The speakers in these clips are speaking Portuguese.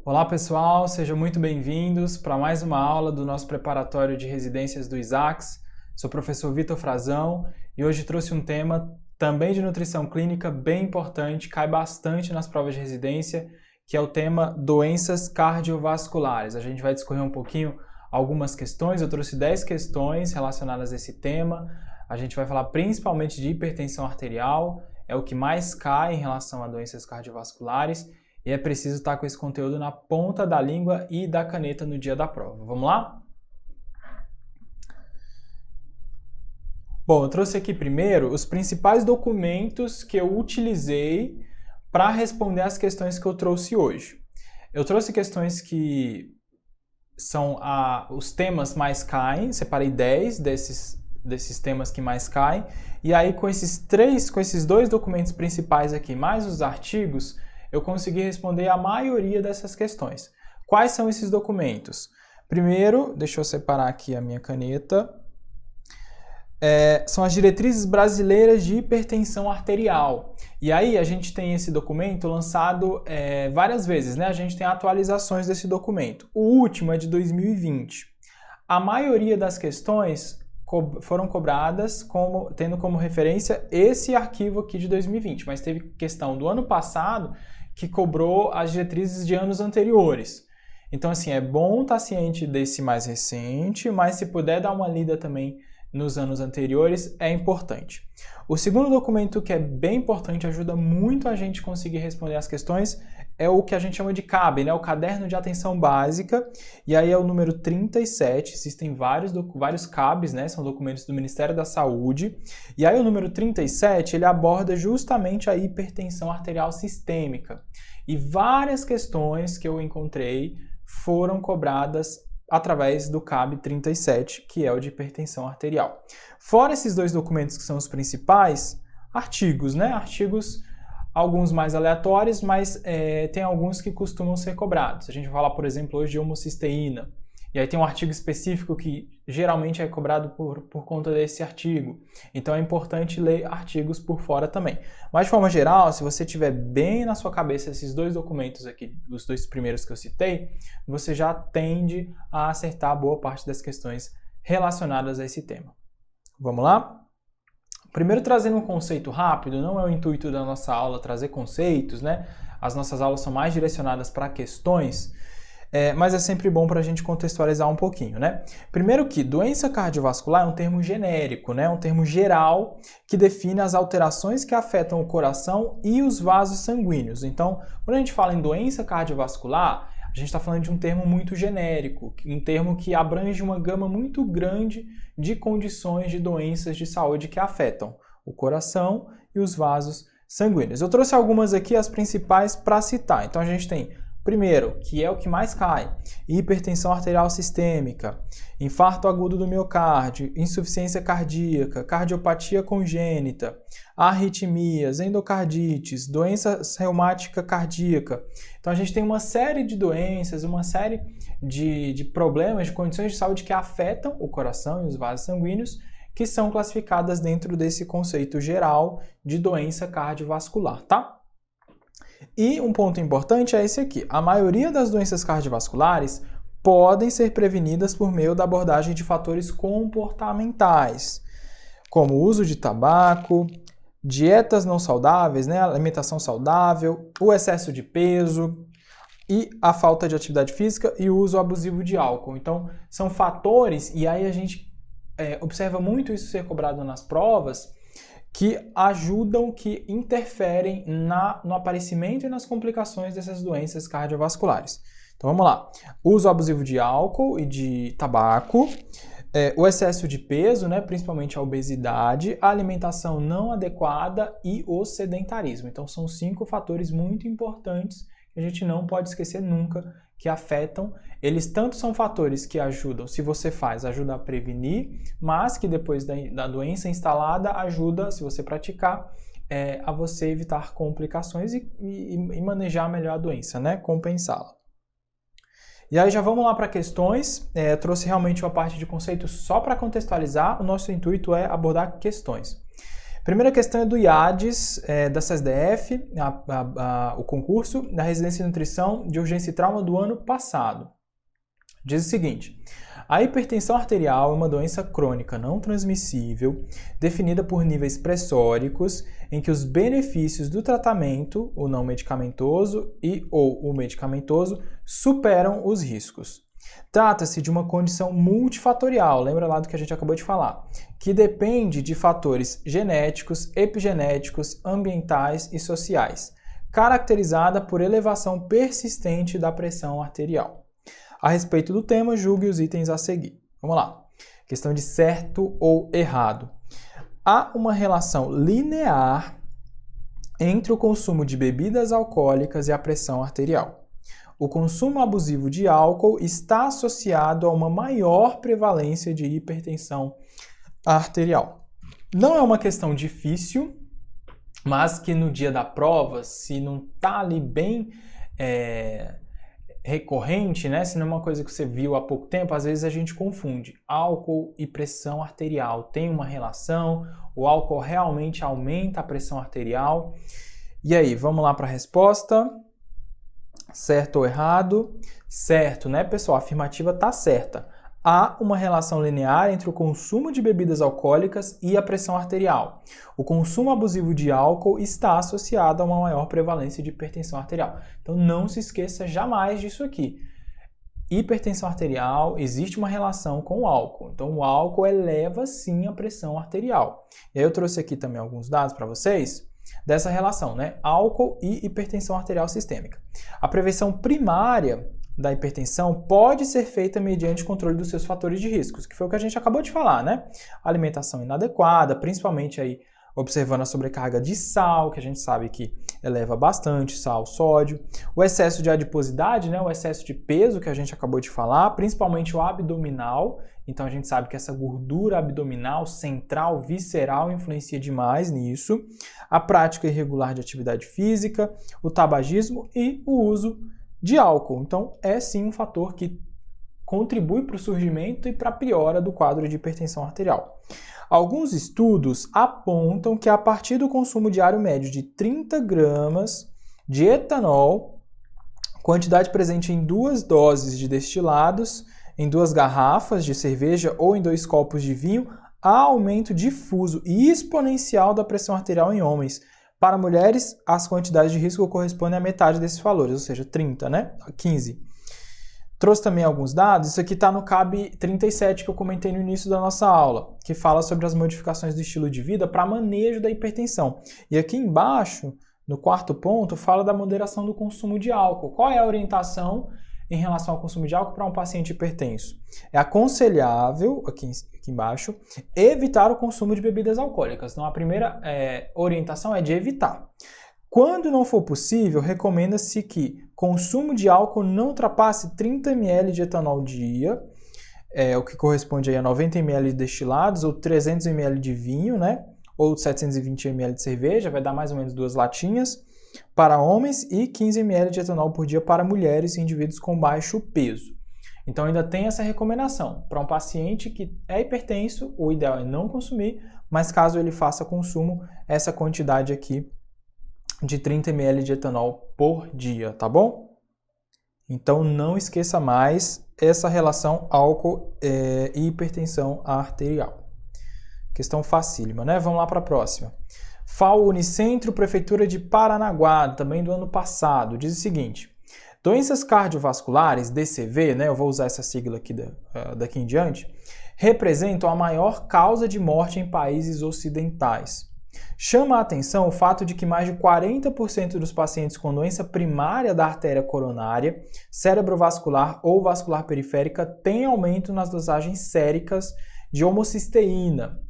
Olá pessoal, sejam muito bem-vindos para mais uma aula do nosso preparatório de residências do ISACS. Sou o professor Vitor Frazão e hoje trouxe um tema também de nutrição clínica bem importante, cai bastante nas provas de residência, que é o tema doenças cardiovasculares. A gente vai discorrer um pouquinho algumas questões, eu trouxe 10 questões relacionadas a esse tema. A gente vai falar principalmente de hipertensão arterial, é o que mais cai em relação a doenças cardiovasculares. E é preciso estar com esse conteúdo na ponta da língua e da caneta no dia da prova. Vamos lá? Bom, eu trouxe aqui primeiro os principais documentos que eu utilizei para responder as questões que eu trouxe hoje. Eu trouxe questões que são os temas mais caem, separei 10 desses temas que mais caem, e aí com esses dois documentos principais aqui, mais os artigos, eu consegui responder a maioria dessas questões. Quais são esses documentos? Primeiro, deixa eu separar aqui a minha caneta. São as diretrizes brasileiras de hipertensão arterial. E aí a gente tem esse documento lançado várias vezes, né? A gente tem atualizações desse documento. O último é de 2020. A maioria das questões foram cobradas tendo como referência esse arquivo aqui de 2020, mas teve questão do ano passado que cobrou as diretrizes de anos anteriores. Então, assim, é bom estar ciente desse mais recente, mas se puder dar uma lida também nos anos anteriores, é importante. O segundo documento que é bem importante, ajuda muito a gente conseguir responder as questões, é o que a gente chama de CAB, né? O Caderno de Atenção Básica, e aí é o número 37, existem vários CABs, né? São documentos do Ministério da Saúde, e aí o número 37, ele aborda justamente a hipertensão arterial sistêmica, e várias questões que eu encontrei foram cobradas através do CAB 37, que é o de hipertensão arterial. Fora esses dois documentos que são os principais, artigos, né? Artigos, alguns mais aleatórios, mas tem alguns que costumam ser cobrados. A gente vai falar, por exemplo, hoje de homocisteína. E aí tem um artigo específico que geralmente é cobrado por conta desse artigo. Então é importante ler artigos por fora também. Mas de forma geral, se você tiver bem na sua cabeça esses dois documentos aqui, os dois primeiros que eu citei, você já tende a acertar boa parte das questões relacionadas a esse tema. Vamos lá? Primeiro, trazendo um conceito rápido, não é o intuito da nossa aula trazer conceitos, né? As nossas aulas são mais direcionadas para questões, mas é sempre bom para a gente contextualizar um pouquinho, né? Primeiro que doença cardiovascular é um termo genérico, né? Um termo geral que define as alterações que afetam o coração e os vasos sanguíneos. Então, quando a gente fala em doença cardiovascular, a gente está falando de um termo muito genérico, um termo que abrange uma gama muito grande de condições de doenças de saúde que afetam o coração e os vasos sanguíneos. Eu trouxe algumas aqui, as principais, para citar. Então a gente tem, primeiro, que é o que mais cai, hipertensão arterial sistêmica, infarto agudo do miocárdio, insuficiência cardíaca, cardiopatia congênita, arritmias, endocardites, doença reumática cardíaca. Então a gente tem uma série de doenças, uma série de problemas, de condições de saúde que afetam o coração e os vasos sanguíneos, que são classificadas dentro desse conceito geral de doença cardiovascular, tá? E um ponto importante é esse aqui. A maioria das doenças cardiovasculares podem ser prevenidas por meio da abordagem de fatores comportamentais, como o uso de tabaco, dietas não saudáveis, né, alimentação saudável, o excesso de peso e a falta de atividade física e o uso abusivo de álcool. Então, são fatores, e aí a gente observa muito isso ser cobrado nas provas, que ajudam, que interferem no aparecimento e nas complicações dessas doenças cardiovasculares. Então vamos lá. Uso abusivo de álcool e de tabaco, o excesso de peso, né, principalmente a obesidade, a alimentação não adequada e o sedentarismo. Então são 5 fatores muito importantes que a gente não pode esquecer nunca, que afetam. Eles tanto são fatores que ajudam, se você faz, ajuda a prevenir, mas que depois da doença instalada ajuda, se você praticar, a você evitar complicações e manejar melhor a doença, né? Compensá-la. E aí já vamos lá para questões. Trouxe realmente uma parte de conceito só para contextualizar. O nosso intuito é abordar questões. Primeira questão é do IADES, da CESDF, o concurso da Residência em Nutrição de Urgência e Trauma do ano passado. Diz o seguinte: a hipertensão arterial é uma doença crônica não transmissível, definida por níveis pressóricos, em que os benefícios do tratamento, o não medicamentoso ou o medicamentoso, superam os riscos. Trata-se de uma condição multifatorial, lembra lá do que a gente acabou de falar, que depende de fatores genéticos, epigenéticos, ambientais e sociais, caracterizada por elevação persistente da pressão arterial. A respeito do tema, julgue os itens a seguir. Vamos lá. Questão de certo ou errado. Há uma relação linear entre o consumo de bebidas alcoólicas e a pressão arterial. O consumo abusivo de álcool está associado a uma maior prevalência de hipertensão arterial. Não é uma questão difícil, mas que no dia da prova, se não está ali bem recorrente, né? Se não é uma coisa que você viu há pouco tempo, às vezes a gente confunde. Álcool e pressão arterial tem uma relação? O álcool realmente aumenta a pressão arterial? E aí, vamos lá para a resposta? Certo ou errado? Certo, né, pessoal? A afirmativa está certa. Há uma relação linear entre o consumo de bebidas alcoólicas e a pressão arterial. O consumo abusivo de álcool está associado a uma maior prevalência de hipertensão arterial. Então não se esqueça jamais disso aqui. Hipertensão arterial, existe uma relação com o álcool. Então o álcool eleva sim a pressão arterial. E aí eu trouxe aqui também alguns dados para vocês dessa relação, né? Álcool e hipertensão arterial sistêmica. A prevenção primária da hipertensão pode ser feita mediante controle dos seus fatores de riscos, que foi o que a gente acabou de falar, né? Alimentação inadequada, principalmente aí observando a sobrecarga de sal, que a gente sabe que eleva bastante sal, sódio, o excesso de adiposidade, né? O excesso de peso que a gente acabou de falar, principalmente o abdominal. Então a gente sabe que essa gordura abdominal, central, visceral influencia demais nisso. A prática irregular de atividade física, o tabagismo e o uso de álcool. Então é sim um fator que contribui para o surgimento e para a piora do quadro de hipertensão arterial. Alguns estudos apontam que a partir do consumo diário médio de 30 gramas de etanol, quantidade presente em 2 doses de destilados, em 2 garrafas de cerveja ou em 2 copos de vinho, há aumento difuso e exponencial da pressão arterial em homens. Para mulheres, as quantidades de risco correspondem à metade desses valores, ou seja, 30, né? 15. Trouxe também alguns dados, isso aqui está no CAB 37 que eu comentei no início da nossa aula, que fala sobre as modificações do estilo de vida para manejo da hipertensão. E aqui embaixo, no 4º ponto, fala da moderação do consumo de álcool. Qual é a orientação em relação ao consumo de álcool para um paciente hipertenso? É aconselhável, aqui embaixo, evitar o consumo de bebidas alcoólicas. Então, a primeira orientação é de evitar. Quando não for possível, recomenda-se que consumo de álcool não ultrapasse 30 ml de etanol dia, o que corresponde aí a 90 ml de destilados, ou 300 ml de vinho, né? Ou 720 ml de cerveja, vai dar mais ou menos 2 latinhas, para homens, e 15 ml de etanol por dia para mulheres e indivíduos com baixo peso. Então ainda tem essa recomendação. Para um paciente que é hipertenso, o ideal é não consumir, mas caso ele faça consumo, essa quantidade aqui de 30 ml de etanol por dia, tá bom? Então não esqueça mais essa relação álcool e hipertensão arterial. Questão facílima, né? Vamos lá para a próxima. FAO Unicentro, Prefeitura de Paranaguá, também do ano passado, diz o seguinte: doenças cardiovasculares, DCV, né? Eu vou usar essa sigla aqui daqui em diante, representam a maior causa de morte em países ocidentais. Chama a atenção o fato de que mais de 40% dos pacientes com doença primária da artéria coronária, cerebrovascular ou vascular periférica têm aumento nas dosagens séricas de homocisteína.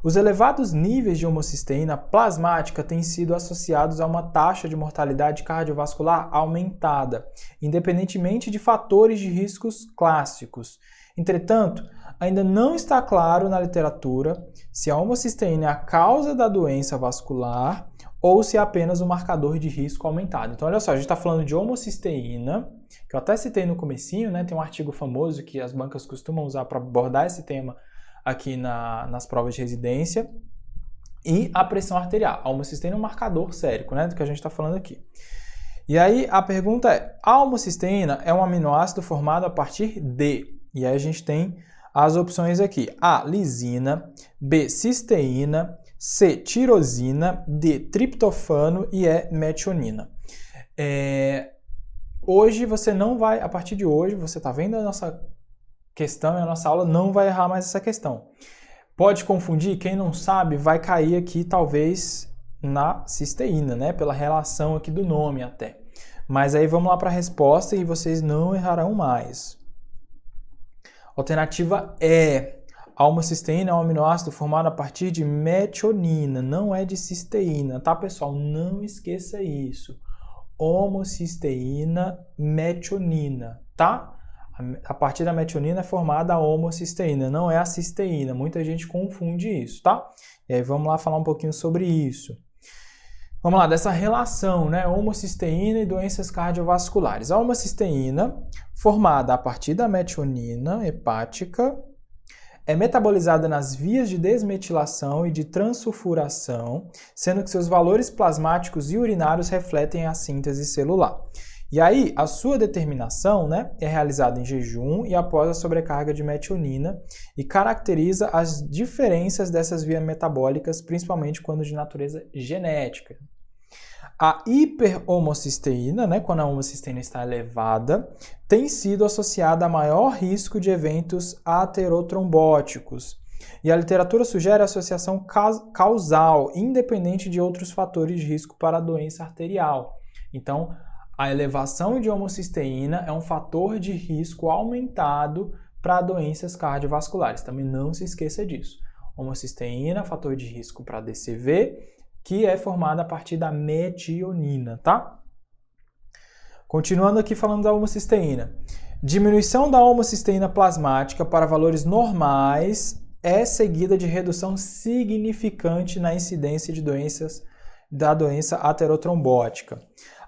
Os elevados níveis de homocisteína plasmática têm sido associados a uma taxa de mortalidade cardiovascular aumentada, independentemente de fatores de riscos clássicos. Entretanto, ainda não está claro na literatura se a homocisteína é a causa da doença vascular ou se é apenas um marcador de risco aumentado. Então, olha só, a gente está falando de homocisteína, que eu até citei no comecinho, né? Tem um artigo famoso que as bancas costumam usar para abordar esse tema aqui nas provas de residência. e a pressão arterial. A homocisteína é um marcador sérico, né, do que a gente está falando aqui. E aí a pergunta é, a homocisteína é um aminoácido formado a partir de... E aí a gente tem as opções aqui. A, lisina, B, cisteína, C, tirosina, D, triptofano e E, metionina. Hoje você não vai, a partir de hoje, você está vendo a nossa questão e a nossa aula, não vai errar mais essa questão. Pode confundir, quem não sabe vai cair aqui talvez na cisteína, né? Pela relação aqui do nome até. Mas aí vamos lá para a resposta e vocês não errarão mais. Alternativa E. A homocisteína é um aminoácido formado a partir de metionina, não é de cisteína, tá, pessoal? Não esqueça isso. Homocisteína, metionina, tá? A partir da metionina é formada a homocisteína, não é a cisteína. Muita gente confunde isso, tá? E aí vamos lá falar um pouquinho sobre isso. Vamos lá, dessa relação, né? Homocisteína e doenças cardiovasculares. A homocisteína, formada a partir da metionina hepática, é metabolizada nas vias de desmetilação e de transsulfuração, sendo que seus valores plasmáticos e urinários refletem a síntese celular. E aí, a sua determinação, né, é realizada em jejum e após a sobrecarga de metionina e caracteriza as diferenças dessas vias metabólicas, principalmente quando de natureza genética. A hiperhomocisteína, né, quando a homocisteína está elevada, tem sido associada a maior risco de eventos aterotrombóticos. E a literatura sugere a associação causal, independente de outros fatores de risco para a doença arterial. Então, a elevação de homocisteína é um fator de risco aumentado para doenças cardiovasculares. Também não se esqueça disso. Homocisteína, fator de risco para DCV, que é formada a partir da metionina, tá? Continuando aqui falando da homocisteína. Diminuição da homocisteína plasmática para valores normais é seguida de redução significante na incidência de da doença aterotrombótica.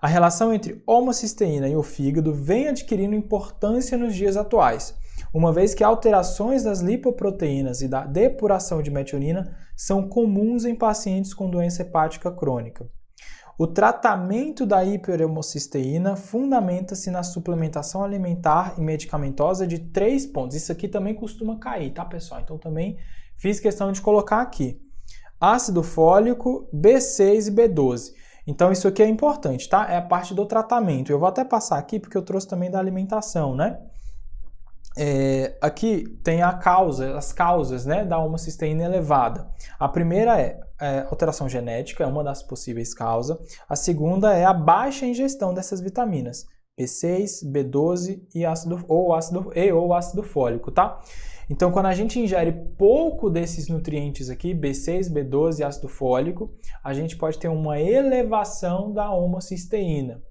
A relação entre homocisteína e o fígado vem adquirindo importância nos dias atuais, uma vez que alterações das lipoproteínas e da depuração de metionina são comuns em pacientes com doença hepática crônica. O tratamento da hiperhomocisteína fundamenta-se na suplementação alimentar e medicamentosa de 3 pontos. Isso aqui também costuma cair, tá, pessoal? Então também fiz questão de colocar aqui. Ácido fólico, B6 e B12. Então isso aqui é importante, tá? É a parte do tratamento. Eu vou até passar aqui porque eu trouxe também da alimentação, né? Aqui tem as causas, né, da homocisteína elevada. A primeira é alteração genética, é uma das possíveis causas. A segunda é a baixa ingestão dessas vitaminas, B6, B12 e ácido fólico, tá? Então, quando a gente ingere pouco desses nutrientes aqui, B6, B12 e ácido fólico, a gente pode ter uma elevação da homocisteína.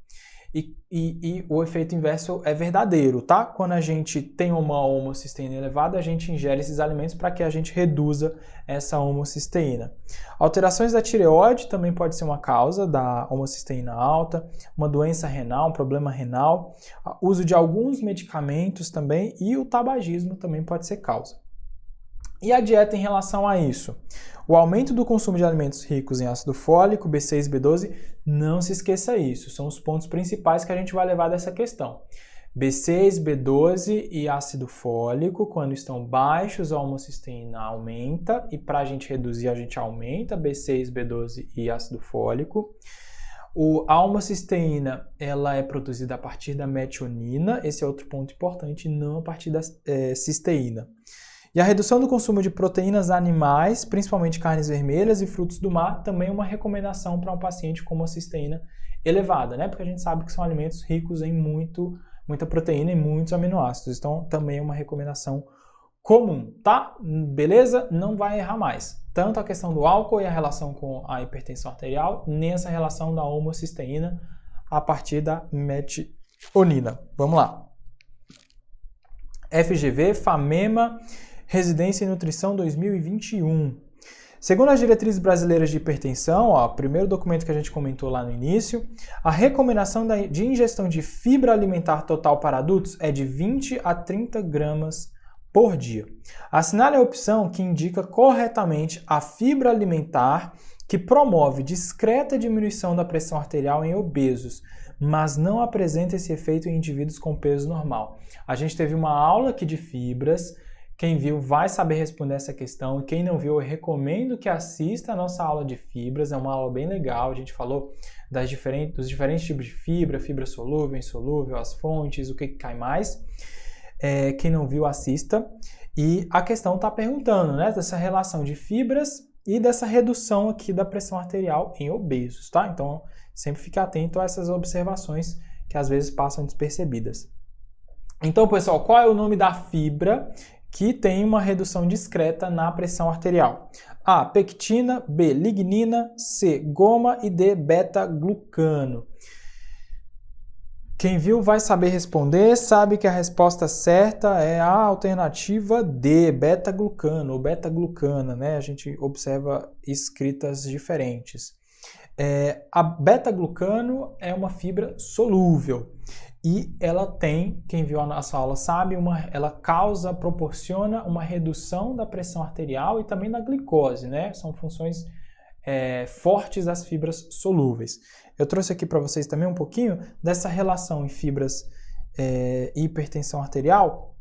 E o efeito inverso é verdadeiro, tá? Quando a gente tem uma homocisteína elevada, a gente ingere esses alimentos para que a gente reduza essa homocisteína. Alterações da tireoide também pode ser uma causa da homocisteína alta, uma doença renal, um problema renal, uso de alguns medicamentos também e o tabagismo também pode ser causa. E a dieta em relação a isso? O aumento do consumo de alimentos ricos em ácido fólico, B6, B12, não se esqueça isso, são os pontos principais que a gente vai levar dessa questão. B6, B12 e ácido fólico, quando estão baixos, a homocisteína aumenta, e para a gente reduzir, a gente aumenta B6, B12 e ácido fólico. A homocisteína, ela é produzida a partir da metionina, esse é outro ponto importante, não a partir da cisteína. E a redução do consumo de proteínas animais, principalmente carnes vermelhas e frutos do mar, também é uma recomendação para um paciente com homocisteína elevada, né? Porque a gente sabe que são alimentos ricos em muita proteína e muitos aminoácidos. Então, também é uma recomendação comum, tá? Beleza? Não vai errar mais. Tanto a questão do álcool e a relação com a hipertensão arterial, nem essa relação da homocisteína a partir da metionina. Vamos lá. FGV, FAMEMA, Residência em Nutrição 2021. Segundo as diretrizes brasileiras de hipertensão, o primeiro documento que a gente comentou lá no início, a recomendação de ingestão de fibra alimentar total para adultos é de 20 a 30 gramas por dia. Assinale a opção que indica corretamente a fibra alimentar que promove discreta diminuição da pressão arterial em obesos, mas não apresenta esse efeito em indivíduos com peso normal. A gente teve uma aula aqui de fibras. Quem viu vai saber responder essa questão, e quem não viu, eu recomendo que assista a nossa aula de fibras, é uma aula bem legal, a gente falou dos diferentes tipos de fibra solúvel, insolúvel, as fontes, o que cai mais. Quem não viu, assista. E a questão está perguntando, né, dessa relação de fibras e dessa redução aqui da pressão arterial em obesos, tá? Então, sempre fique atento a essas observações que às vezes passam despercebidas. Então, pessoal, qual é o nome da fibra que tem uma redução discreta na pressão arterial? A, pectina, B, lignina, C, goma e D, beta-glucano. Quem viu vai saber responder, sabe que a resposta certa é a alternativa D, beta-glucano ou beta-glucana, né? A gente observa escritas diferentes. A beta-glucano é uma fibra solúvel. E ela tem, quem viu a nossa aula sabe, ela proporciona uma redução da pressão arterial e também da glicose, né? São funções fortes das fibras solúveis. Eu trouxe aqui para vocês também um pouquinho dessa relação em fibras e hipertensão arterial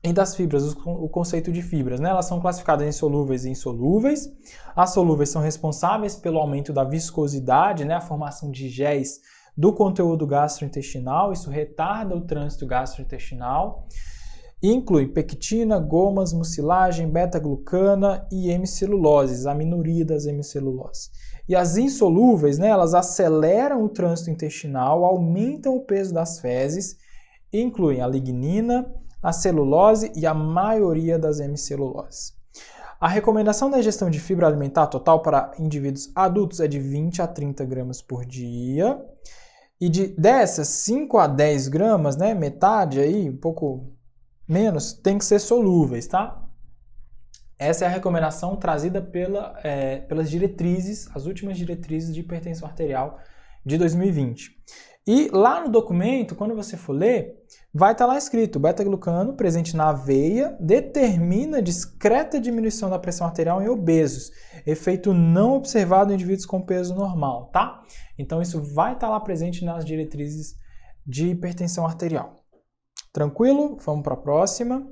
e das fibras, o conceito de fibras, né? Elas são classificadas em solúveis e insolúveis. As solúveis são responsáveis pelo aumento da viscosidade, né? A formação de géis do conteúdo gastrointestinal, isso retarda o trânsito gastrointestinal, e inclui pectina, gomas, mucilagem, beta-glucana e hemiceluloses, a minoria das hemiceluloses. E as insolúveis, né, elas aceleram o trânsito intestinal, aumentam o peso das fezes, e incluem a lignina, a celulose e a maioria das hemiceluloses. A recomendação da ingestão de fibra alimentar total para indivíduos adultos é de 20 a 30 gramas por dia. E dessas, 5 a 10 gramas, né, metade aí, um pouco menos, tem que ser solúveis, tá? Essa é a recomendação trazida pelas diretrizes, as últimas diretrizes de hipertensão arterial de 2020. E lá no documento, quando você for ler, vai estar lá escrito: beta-glucano presente na aveia determina discreta diminuição da pressão arterial em obesos, efeito não observado em indivíduos com peso normal, tá? Então isso vai estar lá presente nas diretrizes de hipertensão arterial. Tranquilo? Vamos para a próxima.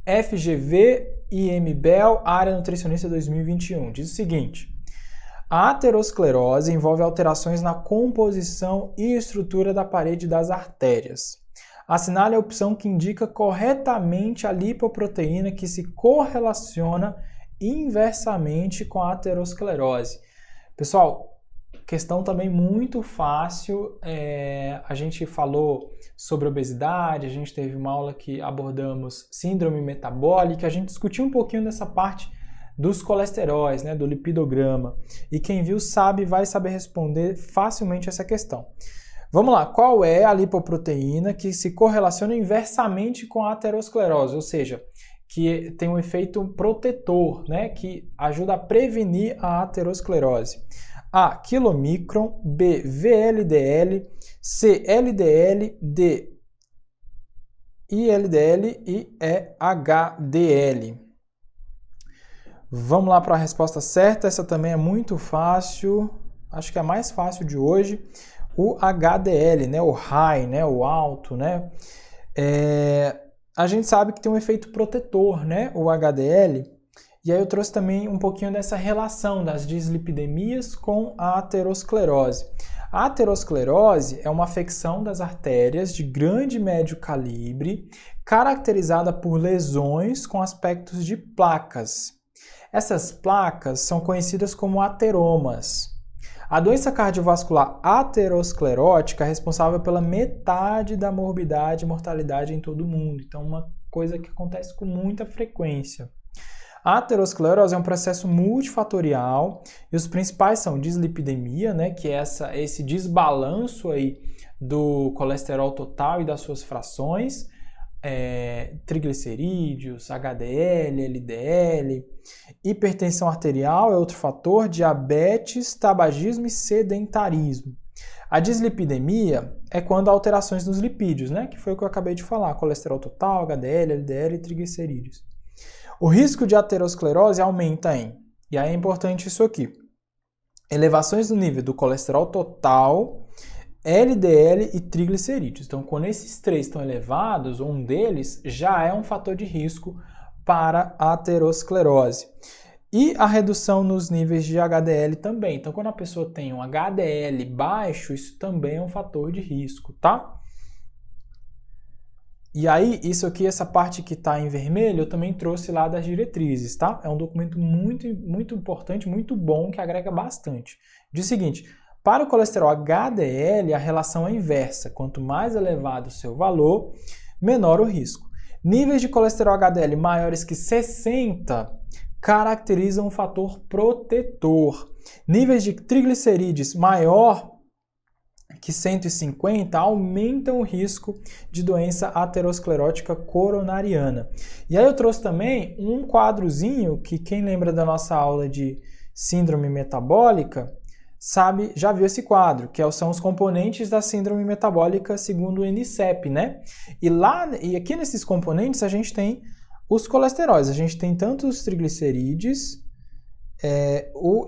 FGV IMBEL, área nutricionista 2021. Diz o seguinte: a aterosclerose envolve alterações na composição e estrutura da parede das artérias. Assinale a opção que indica corretamente a lipoproteína que se correlaciona inversamente com a aterosclerose. Pessoal, questão também muito fácil. A gente falou sobre obesidade, a gente teve uma aula que abordamos síndrome metabólica, a gente discutiu um pouquinho dessa parte dos colesteróis, né, do lipidograma. E quem viu vai saber responder facilmente essa questão. Vamos lá, qual é a lipoproteína que se correlaciona inversamente com a aterosclerose, ou seja, que tem um efeito protetor, né, que ajuda a prevenir a aterosclerose? A, quilomicron, B, VLDL, C, LDL, D, ILDL e E, HDL. Vamos lá para a resposta certa, essa também é muito fácil, acho que é a mais fácil de hoje, o HDL, né, o high, né, o alto, né, a gente sabe que tem um efeito protetor, né, o HDL, e aí eu trouxe também um pouquinho dessa relação das dislipidemias com a aterosclerose. A aterosclerose é uma afecção das artérias de grande e médio calibre, caracterizada por lesões com aspectos de placas. Essas placas são conhecidas como ateromas. A doença cardiovascular aterosclerótica é responsável pela metade da morbidade e mortalidade em todo o mundo. Então, uma coisa que acontece com muita frequência. A aterosclerose é um processo multifatorial e os principais são dislipidemia, né, que é esse desbalanço aí do colesterol total e das suas frações, triglicerídeos, HDL, LDL, hipertensão arterial é outro fator, diabetes, tabagismo e sedentarismo. A dislipidemia é quando há alterações nos lipídios, né? Que foi o que eu acabei de falar, colesterol total, HDL, LDL e triglicerídeos. O risco de aterosclerose aumenta e aí é importante isso aqui, elevações no nível do colesterol total, LDL e triglicerídeos. Então, quando esses três estão elevados, um deles já é um fator de risco para a aterosclerose. E a redução nos níveis de HDL também. Então, quando a pessoa tem um HDL baixo, isso também é um fator de risco, tá? E aí, isso aqui, essa parte que está em vermelho, eu também trouxe lá das diretrizes, tá? É um documento muito, muito importante, muito bom, que agrega bastante. Diz o seguinte, para o colesterol HDL, a relação é inversa. Quanto mais elevado o seu valor, menor o risco. Níveis de colesterol HDL maiores que 60 caracterizam um fator protetor. Níveis de triglicerídeos maior que 150 aumentam o risco de doença aterosclerótica coronariana. E aí eu trouxe também um quadrozinho que quem lembra da nossa aula de síndrome metabólica sabe, já viu esse quadro, que são os componentes da síndrome metabólica segundo o NICEP, né? E aqui nesses componentes a gente tem os colesteróis, a gente tem tanto os triglicerídeos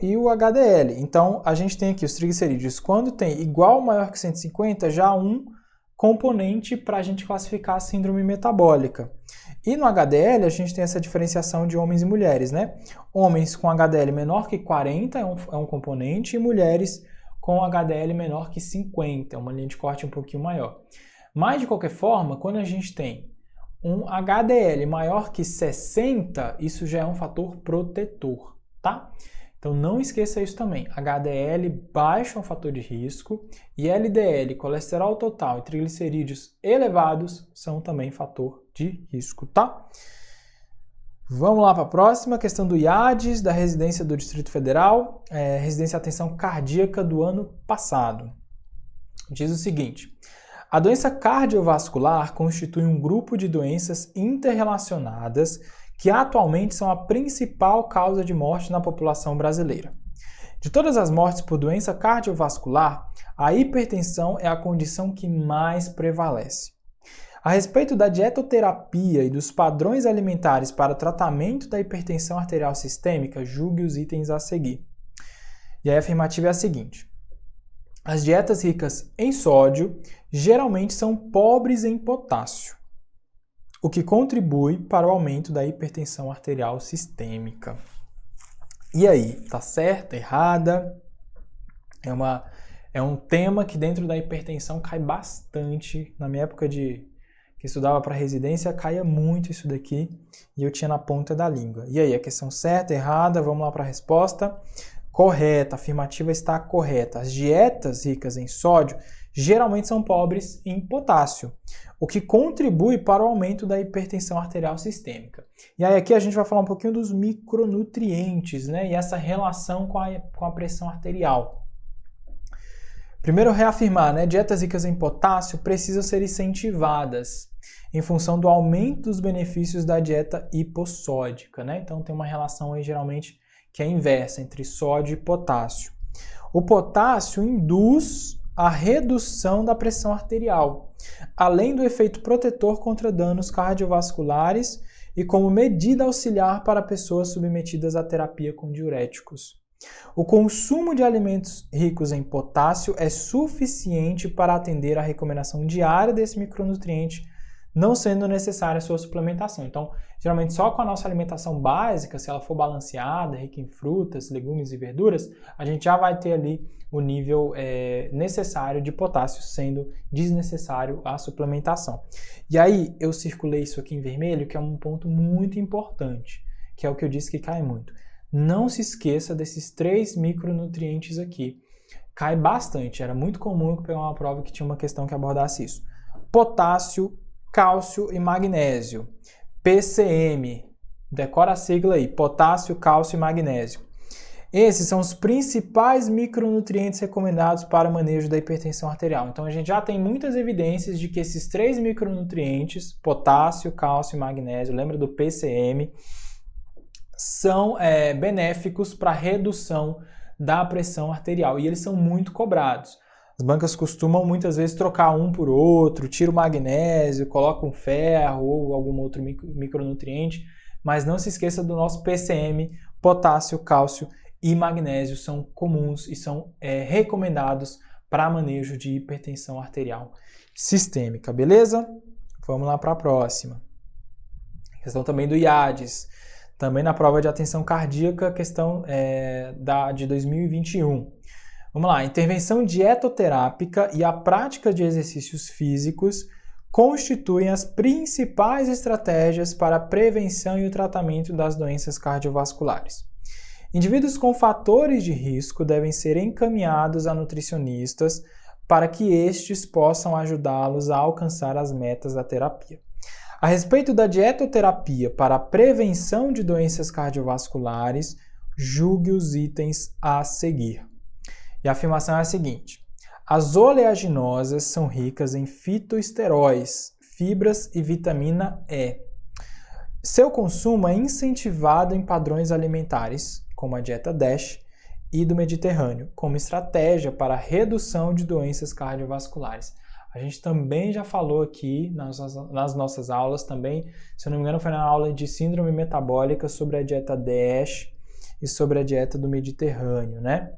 e o HDL. Então, a gente tem aqui os triglicerídeos. Quando tem igual ou maior que 150, já um componente para a gente classificar a síndrome metabólica. E no HDL, a gente tem essa diferenciação de homens e mulheres, né? Homens com HDL menor que 40 é um componente e mulheres com HDL menor que 50, é uma linha de corte um pouquinho maior. Mas, de qualquer forma, quando a gente tem um HDL maior que 60, isso já é um fator protetor. Tá? Então não esqueça isso também. HDL baixo é um fator de risco e LDL, colesterol total e triglicerídeos elevados são também fator de risco, tá? Vamos lá para a próxima, questão do IADES, da residência do Distrito Federal, residência de atenção cardíaca do ano passado. Diz o seguinte, a doença cardiovascular constitui um grupo de doenças interrelacionadas que atualmente são a principal causa de morte na população brasileira. De todas as mortes por doença cardiovascular, a hipertensão é a condição que mais prevalece. A respeito da dietoterapia e dos padrões alimentares para o tratamento da hipertensão arterial sistêmica, julgue os itens a seguir. E a afirmativa é a seguinte. As dietas ricas em sódio geralmente são pobres em potássio, o que contribui para o aumento da hipertensão arterial sistêmica. E aí, tá certa, errada? É um tema que dentro da hipertensão cai bastante. Na minha época que estudava para residência, caía muito isso daqui e eu tinha na ponta da língua. E aí, a questão certa, errada? Vamos lá para a resposta. Correta, a afirmativa está correta. As dietas ricas em sódio geralmente são pobres em potássio, o que contribui para o aumento da hipertensão arterial sistêmica. E aí aqui a gente vai falar um pouquinho dos micronutrientes, né? E essa relação com a pressão arterial. Primeiro, reafirmar, né? Dietas ricas em potássio precisam ser incentivadas em função do aumento dos benefícios da dieta hipossódica, né? Então tem uma relação aí geralmente que é inversa entre sódio e potássio. O potássio induz a redução da pressão arterial, além do efeito protetor contra danos cardiovasculares e como medida auxiliar para pessoas submetidas à terapia com diuréticos. O consumo de alimentos ricos em potássio é suficiente para atender à recomendação diária desse micronutriente, não sendo necessária a sua suplementação. Então, geralmente só com a nossa alimentação básica, se ela for balanceada, rica em frutas, legumes e verduras, a gente já vai ter ali o nível necessário de potássio, sendo desnecessário a suplementação. E aí, eu circulei isso aqui em vermelho, que é um ponto muito importante, que é o que eu disse que cai muito. Não se esqueça desses 3 micronutrientes aqui. Cai bastante, era muito comum eu pegar uma prova que tinha uma questão que abordasse isso. Potássio, cálcio e magnésio. PCM, decora a sigla aí, potássio, cálcio e magnésio. Esses são os principais micronutrientes recomendados para o manejo da hipertensão arterial. Então a gente já tem muitas evidências de que esses 3 micronutrientes, potássio, cálcio e magnésio, lembra do PCM, são benéficos para a redução da pressão arterial e eles são muito cobrados. As bancas costumam muitas vezes trocar um por outro, tira o magnésio, coloca um ferro ou algum outro micronutriente, mas não se esqueça do nosso PCM, potássio, cálcio e magnésio são comuns e são recomendados para manejo de hipertensão arterial sistêmica, beleza? Vamos lá para a próxima. Questão também do IADES, também na prova de atenção cardíaca, questão de 2021. Vamos lá, intervenção dietoterápica e a prática de exercícios físicos constituem as principais estratégias para a prevenção e o tratamento das doenças cardiovasculares. Indivíduos com fatores de risco devem ser encaminhados a nutricionistas para que estes possam ajudá-los a alcançar as metas da terapia. A respeito da dietoterapia para a prevenção de doenças cardiovasculares, julgue os itens a seguir. E a afirmação é a seguinte: as oleaginosas são ricas em fitoesteróis, fibras e vitamina E. Seu consumo é incentivado em padrões alimentares, como a dieta DASH e do Mediterrâneo, como estratégia para a redução de doenças cardiovasculares. A gente também já falou aqui nas nossas aulas também, se eu não me engano foi na aula de síndrome metabólica, sobre a dieta DASH e sobre a dieta do Mediterrâneo, né?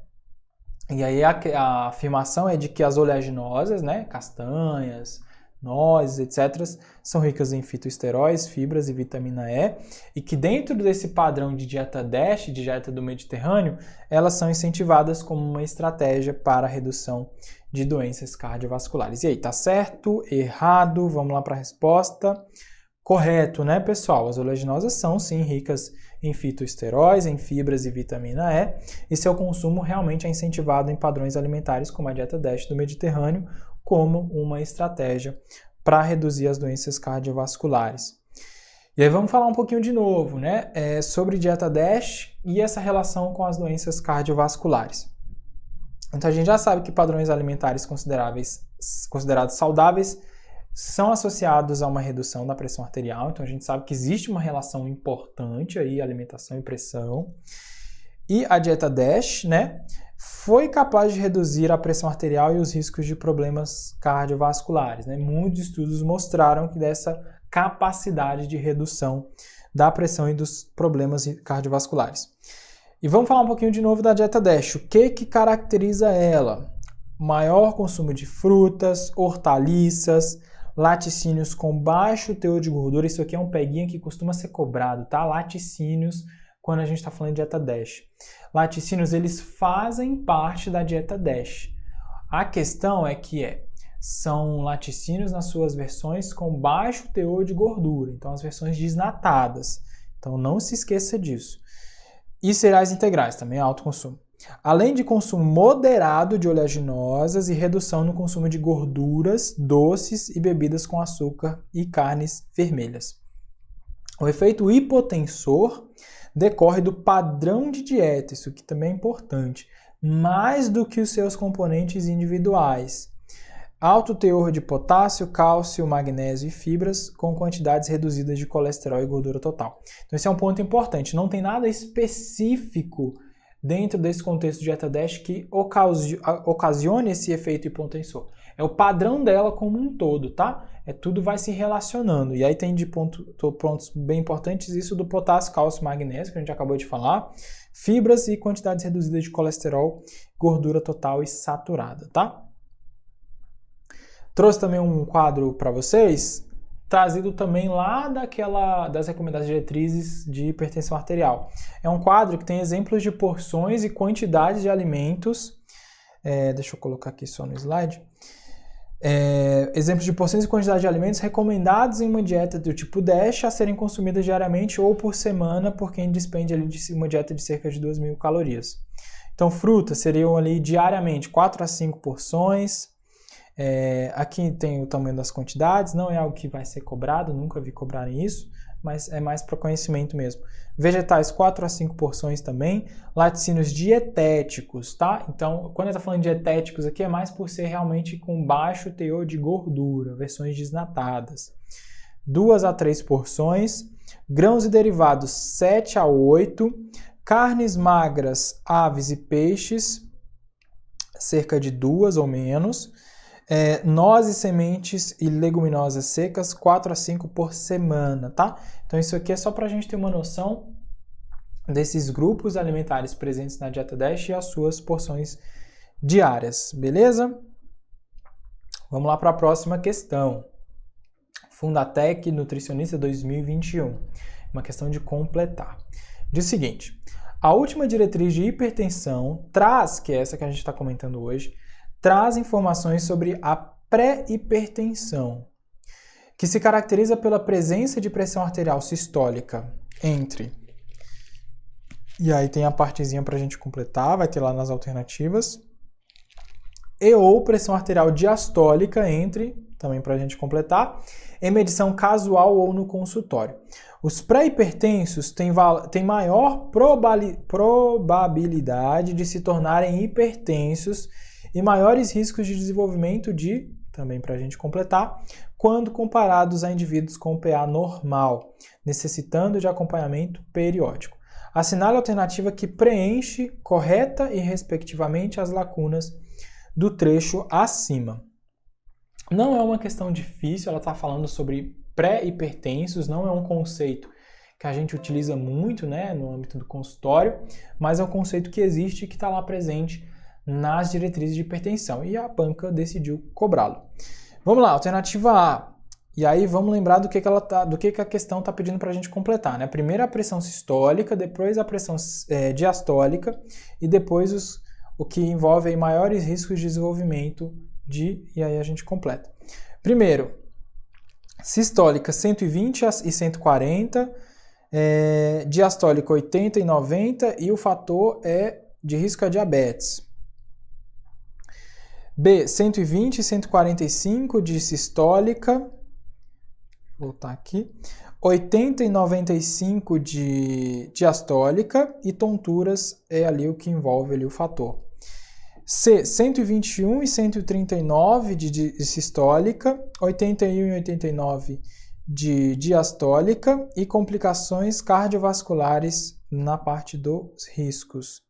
E aí a afirmação é de que as oleaginosas, né, castanhas, nozes, etc., são ricas em fitoesteróis, fibras e vitamina E, e que dentro desse padrão de dieta DASH, de dieta do Mediterrâneo, elas são incentivadas como uma estratégia para a redução de doenças cardiovasculares. E aí, tá certo? Errado? Vamos lá para a resposta. Correto, né, pessoal? As oleaginosas são, sim, ricas em fitoesteróis, em fibras e vitamina E, e seu consumo realmente é incentivado em padrões alimentares como a dieta DASH do Mediterrâneo, como uma estratégia para reduzir as doenças cardiovasculares. E aí vamos falar um pouquinho de novo, né, sobre dieta DASH e essa relação com as doenças cardiovasculares. Então a gente já sabe que padrões alimentares considerados saudáveis são associados a uma redução da pressão arterial, então a gente sabe que existe uma relação importante aí, alimentação e pressão. E a dieta DASH, né, foi capaz de reduzir a pressão arterial e os riscos de problemas cardiovasculares, né? Muitos estudos mostraram que dessa capacidade de redução da pressão e dos problemas cardiovasculares. E vamos falar um pouquinho de novo da dieta DASH. O que caracteriza ela? Maior consumo de frutas, hortaliças, laticínios com baixo teor de gordura. Isso aqui é um peguinha que costuma ser cobrado, tá? Laticínios, quando a gente está falando de dieta DASH. Laticínios, eles fazem parte da dieta DASH. A questão é que são laticínios nas suas versões com baixo teor de gordura, então as versões desnatadas. Então não se esqueça disso. E cereais integrais, também é alto consumo. Além de consumo moderado de oleaginosas e redução no consumo de gorduras, doces e bebidas com açúcar e carnes vermelhas. O efeito hipotensor decorre do padrão de dieta, isso aqui também é importante, mais do que os seus componentes individuais. Alto teor de potássio, cálcio, magnésio e fibras, com quantidades reduzidas de colesterol e gordura total. Então esse é um ponto importante, não tem nada específico dentro desse contexto de dieta DASH que ocasione esse efeito hipotensor. É o padrão dela como um todo, tá? Tudo vai se relacionando. E aí tem pontos bem importantes isso do potássio, cálcio, magnésio, que a gente acabou de falar, fibras e quantidades reduzidas de colesterol, gordura total e saturada, tá? Trouxe também um quadro para vocês, trazido também lá das recomendações diretrizes de hipertensão arterial. É um quadro que tem exemplos de porções e quantidades de alimentos. Deixa eu colocar aqui só no slide. Exemplos de porções e quantidade de alimentos recomendados em uma dieta do tipo DASH a serem consumidas diariamente ou por semana por quem despende ali de uma dieta de cerca de 2.000 calorias. Então, frutas seriam ali diariamente 4 a 5 porções. Aqui tem o tamanho das quantidades, não é algo que vai ser cobrado, nunca vi cobrarem isso, mas é mais para conhecimento mesmo. Vegetais, 4 a 5 porções também. Laticínios dietéticos, tá? Então, quando eu estou falando de dietéticos aqui, é mais por ser realmente com baixo teor de gordura, versões desnatadas. 2 a 3 porções. Grãos e derivados, 7 a 8. Carnes magras, aves e peixes, cerca de 2 ou menos. Nozes, sementes e leguminosas secas, 4 a 5 por semana, tá? Então isso aqui é só para a gente ter uma noção desses grupos alimentares presentes na dieta DASH e as suas porções diárias, beleza? Vamos lá para a próxima questão. Fundatec Nutricionista 2021. Uma questão de completar. Diz o seguinte: a última diretriz de hipertensão traz, que é essa que a gente está comentando hoje, traz informações sobre a pré-hipertensão, que se caracteriza pela presença de pressão arterial sistólica entre... E aí tem a partezinha para a gente completar, vai ter lá nas alternativas. E ou pressão arterial diastólica entre, também para a gente completar, em medição casual ou no consultório. Os pré-hipertensos têm maior probabilidade de se tornarem hipertensos e maiores riscos de desenvolvimento de, também para a gente completar, quando comparados a indivíduos com PA normal, necessitando de acompanhamento periódico. Assinale a alternativa que preenche correta e respectivamente as lacunas do trecho acima. Não é uma questão difícil, ela está falando sobre pré-hipertensos, não é um conceito que a gente utiliza muito, né, no âmbito do consultório, mas é um conceito que existe e que está lá presente nas diretrizes de hipertensão, e a banca decidiu cobrá-lo. Vamos lá, alternativa A. E aí vamos lembrar do que a questão está pedindo para a gente completar, né? Primeiro a pressão sistólica, depois a pressão diastólica e depois o que envolve aí maiores riscos de desenvolvimento e aí a gente completa. Primeiro, sistólica 120 e 140, diastólica 80 e 90 e o fator de risco é diabetes. B, 120 e 145 de sistólica, vou voltar aqui, 80 e 95 de diastólica e tonturas é ali o que envolve ali o fator. C, 121 e 139 de sistólica, 81 e 89 de diastólica e complicações cardiovasculares na parte dos riscos.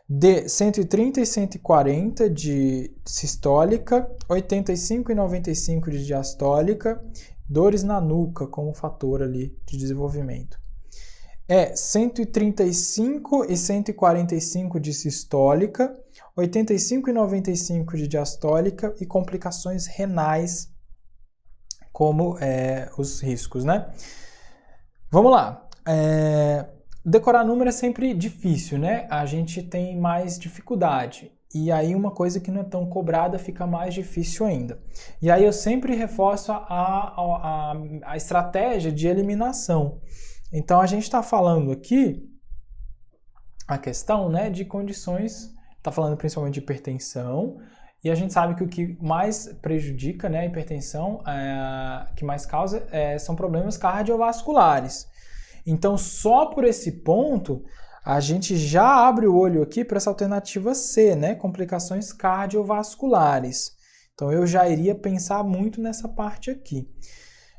D, 130 e 140 de sistólica, 85 e 95 de diastólica, dores na nuca como fator ali de desenvolvimento. 135 e 145 de sistólica, 85 e 95 de diastólica e complicações renais como os riscos, né? Vamos lá. Decorar número é sempre difícil, né? A gente tem mais dificuldade. E aí uma coisa que não é tão cobrada fica mais difícil ainda. E aí eu sempre reforço a estratégia de eliminação. Então a gente está falando aqui a questão, né, de condições, está falando principalmente de hipertensão, e a gente sabe que o que mais prejudica, né, a hipertensão, que mais causa, são problemas cardiovasculares. Então, só por esse ponto, a gente já abre o olho aqui para essa alternativa C, né? Complicações cardiovasculares. Então, eu já iria pensar muito nessa parte aqui.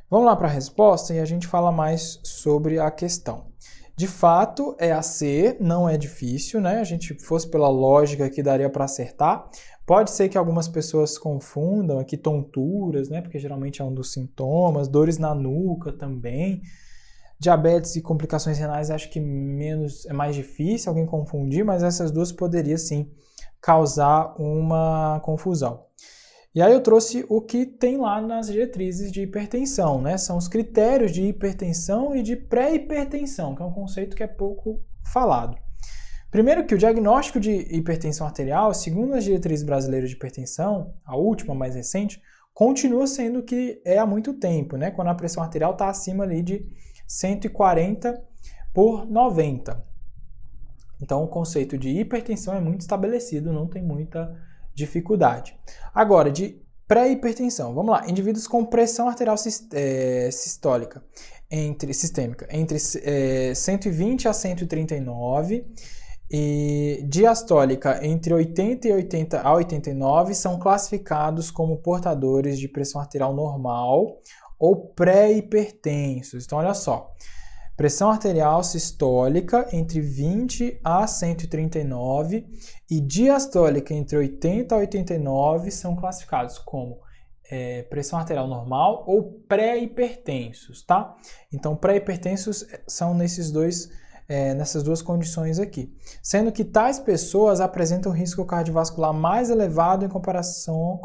Vamos lá para a resposta e a gente fala mais sobre a questão. De fato, é a C, não é difícil, né? A gente fosse pela lógica que daria para acertar. Pode ser que algumas pessoas confundam aqui tonturas, né? Porque geralmente é um dos sintomas, dores na nuca também. Diabetes e complicações renais acho que é mais difícil alguém confundir, mas essas duas poderiam sim causar uma confusão. E aí eu trouxe o que tem lá nas diretrizes de hipertensão, né? São os critérios de hipertensão e de pré-hipertensão, que é um conceito que é pouco falado. Primeiro que o diagnóstico de hipertensão arterial, segundo as diretrizes brasileiras de hipertensão, a última, mais recente, continua sendo o que é há muito tempo, né? Quando a pressão arterial está acima ali de 140 por 90. Então, o conceito de hipertensão é muito estabelecido, não tem muita dificuldade. Agora, de pré-hipertensão. Vamos lá. Indivíduos com pressão arterial sistólica sistêmica entre 120 a 139 e diastólica entre 80 e 80 a 89 são classificados como portadores de pressão arterial normal ou pré-hipertensos. Então, olha só. Pressão arterial sistólica entre 20 a 139 e diastólica entre 80 a 89 são classificados como pressão arterial normal ou pré-hipertensos, tá? Então, pré-hipertensos são nessas duas condições aqui. Sendo que tais pessoas apresentam risco cardiovascular mais elevado em comparação